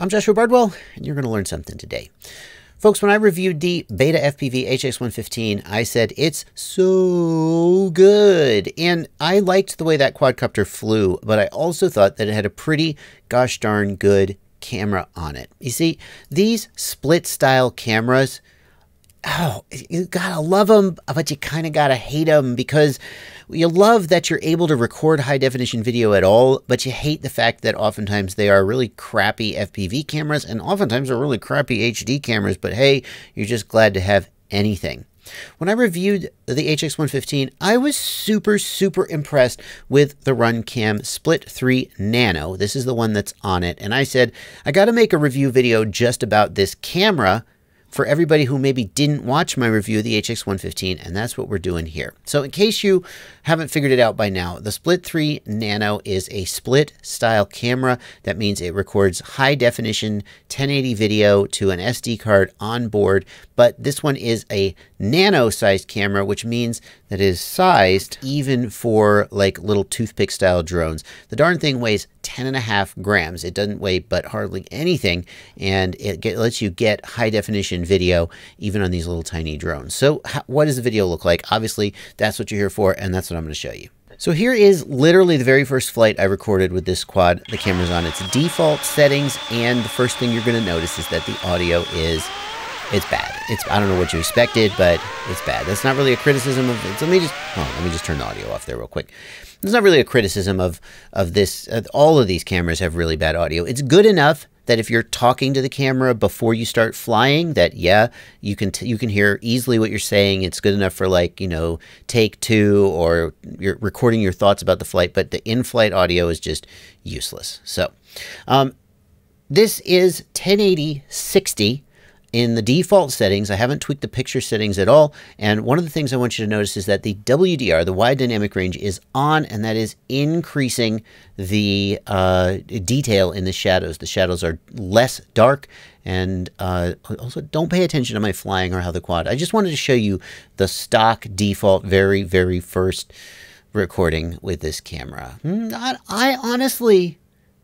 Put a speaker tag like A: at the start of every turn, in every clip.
A: I'm Joshua Bardwell, and you're going to learn something today. Folks, when I reviewed the Beta FPV HX115, I said it's so good. And I liked the way that quadcopter flew, but I also thought that it had a pretty gosh darn good camera on it. You see, these split style cameras, oh, you gotta love them, but you kind of gotta hate them, because you love that you're able to record high definition video at all, but you hate the fact that oftentimes they are really crappy FPV cameras, and oftentimes they're really crappy HD cameras, but hey, you're just glad to have anything. When I reviewed the HX115, I was super impressed with the Runcam Split Nano. This is the one that's on it, and I said, I gotta make a review video just about this camera for everybody who maybe didn't watch my review of the HX115, and that's what we're doing here. So in case you haven't figured it out by now, the Split 3 Nano is a split style camera. That means it records high definition 1080 video to an SD card on board, but this one is a nano sized camera, which means that it is sized even for like little toothpick style drones. The darn thing weighs 10.5 grams. It doesn't weigh but hardly anything, and it lets you get high definition video even on these little tiny drones. So what does the video look like? Obviously, that's what you're here for, and that's what I'm going to show you. So here is literally the very first flight I recorded with this quad. The camera's on its default settings, and the first thing you're going to notice is that the audio is bad. I don't know what you expected, but it's bad. That's not really a criticism of it. Let me just turn the audio off there real quick. It's not really a criticism of this. All of these cameras have really bad audio. It's good enough that if you're talking to the camera before you start flying, that yeah, you can hear easily what you're saying. It's good enough for, like, you know, take 2, or you're recording your thoughts about the flight, but the in-flight audio is just useless. So this is 1080/60 in the default settings. I haven't tweaked the picture settings at all. And one of the things I want you to notice is that the WDR, the wide dynamic range, is on, and that is increasing the detail in the shadows. The shadows are less dark. And also, don't pay attention to my flying or how the quad. I just wanted to show you the stock default very first recording with this camera. I honestly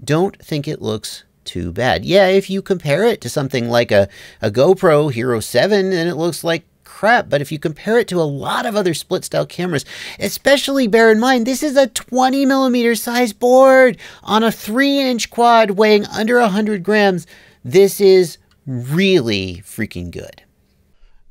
A: don't think it looks too bad. Yeah, if you compare it to something like a GoPro Hero 7, then it looks like crap. But if you compare it to a lot of other split style cameras, especially bear in mind, this is a 20mm size board on a 3-inch quad weighing under 100 grams. This is really freaking good.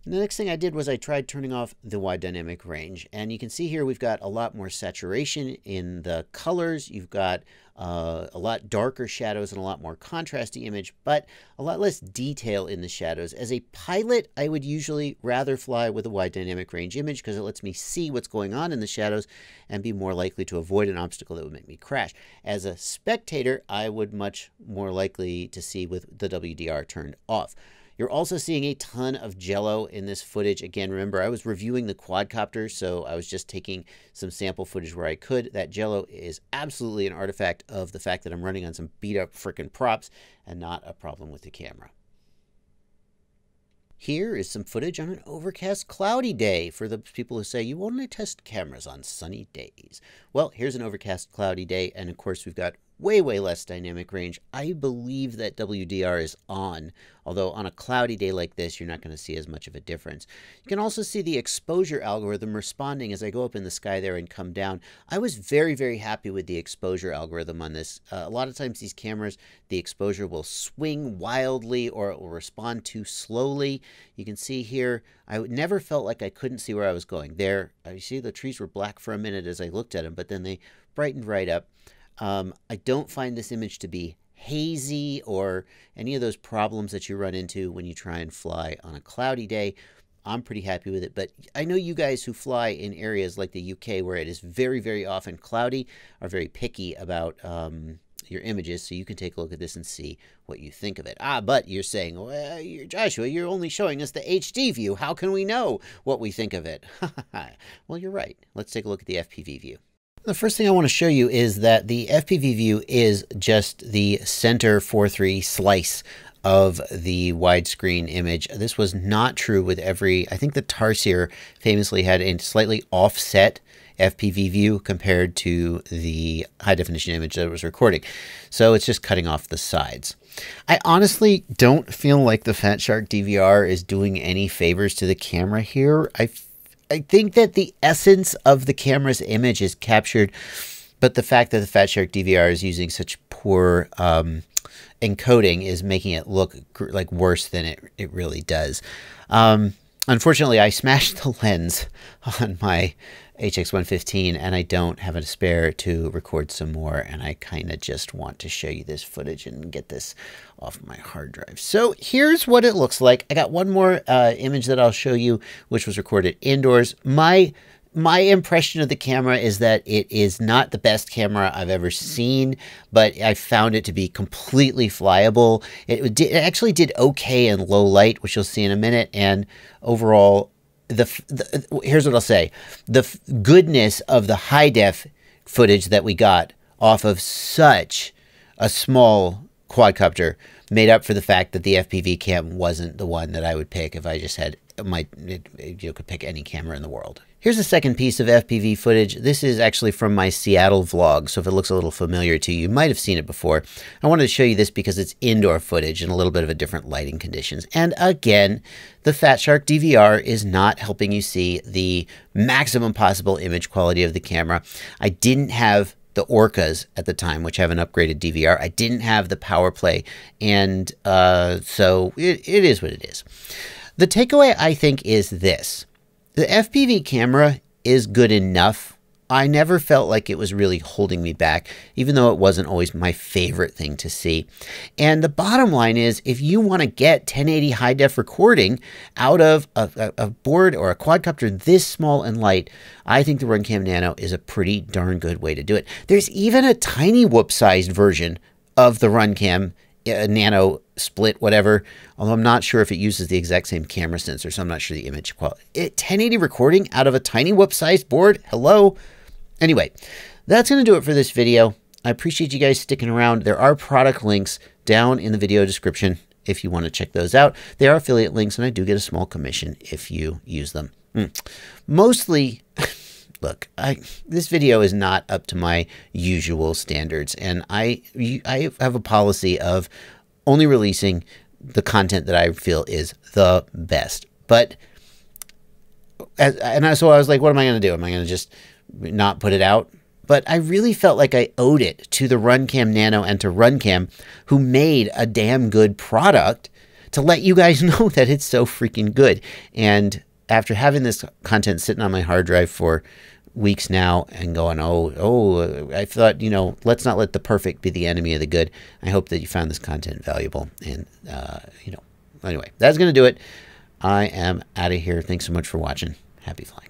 A: The next thing I did was I tried turning off the wide dynamic range, and you can see here we've got a lot more saturation in the colors. You've got a lot darker shadows and a lot more contrasty image, but a lot less detail in the shadows. As a pilot, I would usually rather fly with a wide dynamic range image because it lets me see what's going on in the shadows and be more likely to avoid an obstacle that would make me crash. As a spectator, I would much more likely to see with the WDR turned off. You're also seeing a ton of jello in this footage. Again, remember, I was reviewing the quadcopter, so I was just taking some sample footage where I could. That jello is absolutely an artifact of the fact that I'm running on some beat-up frickin' props and not a problem with the camera. Here is some footage on an overcast, cloudy day for the people who say you only test cameras on sunny days. Well, here's an overcast, cloudy day, and of course we've got way less dynamic range. I believe that WDR is on, although on a cloudy day like this, you're not going to see as much of a difference. You can also see the exposure algorithm responding as I go up in the sky there and come down. I was very happy with the exposure algorithm on this. A lot of times these cameras, the exposure will swing wildly or it will respond too slowly. You can see here, I never felt like I couldn't see where I was going. There, you see the trees were black for a minute as I looked at them, but then they brightened right up. I don't find this image to be hazy or any of those problems that you run into when you try and fly on a cloudy day. I'm pretty happy with it, but I know you guys who fly in areas like the UK where it is very often cloudy are very picky about your images, so you can take a look at this and see what you think of it. But you're saying, well, Joshua, you're only showing us the HD view. How can we know what we think of it? Well, you're right. Let's take a look at the FPV view. The first thing I want to show you is that the FPV view is just the center 4:3 slice of the widescreen image. This was not true with every, I think the Tarsier famously had a slightly offset FPV view compared to the high definition image that it was recording. So it's just cutting off the sides. I honestly don't feel like the Fat Shark DVR is doing any favors to the camera here. I think that the essence of the camera's image is captured, but the fact that the Fat Shark DVR is using such poor encoding is making it look like worse than it really does. Unfortunately, I smashed the lens on my HX115 and I don't have a spare to record some more, and I kind of just want to show you this footage and get this off my hard drive. So here's what it looks like. I got one more image that I'll show you, which was recorded indoors. My impression of the camera is that it is not the best camera I've ever seen, but I found it to be completely flyable. It actually did okay in low light, which you'll see in a minute. And overall, here's what I'll say. The goodness of the high def footage that we got off of such a small quadcopter made up for the fact that the FPV cam wasn't the one that I would pick if I just had you could pick any camera in the world. Here's a second piece of FPV footage. This is actually from my Seattle vlog, so if it looks a little familiar to you, you might have seen it before. I wanted to show you this because it's indoor footage and a little bit of a different lighting conditions. And again, the Fat Shark DVR is not helping you see the maximum possible image quality of the camera. I didn't have the Orcas at the time, which have an upgraded DVR. I didn't have the Power Play, and so it is what it is. The takeaway, I think, is this. The FPV camera is good enough. I never felt like it was really holding me back, even though it wasn't always my favorite thing to see. And the bottom line is, if you want to get 1080 high def recording out of a board or a quadcopter this small and light, I think the Runcam Nano is a pretty darn good way to do it. There's even a tiny whoop-sized version of the Runcam Nano Split whatever, although I'm not sure if it uses the exact same camera sensor, so I'm not sure the image quality. 1080 recording out of a tiny whoop-sized board? Hello? Anyway, that's going to do it for this video. I appreciate you guys sticking around. There are product links down in the video description if you want to check those out. They are affiliate links, and I do get a small commission if you use them. Mostly... Look, this video is not up to my usual standards, and I have a policy of only releasing the content that I feel is the best. But, so I was like, what am I going to do? Am I going to just not put it out? But I really felt like I owed it to the Runcam Nano and to Runcam, who made a damn good product, to let you guys know that it's so freaking good. And after having this content sitting on my hard drive for weeks now and going, oh, I thought, let's not let the perfect be the enemy of the good. I hope that you found this content valuable. And, anyway, that's going to do it. I am out of here. Thanks so much for watching. Happy flying.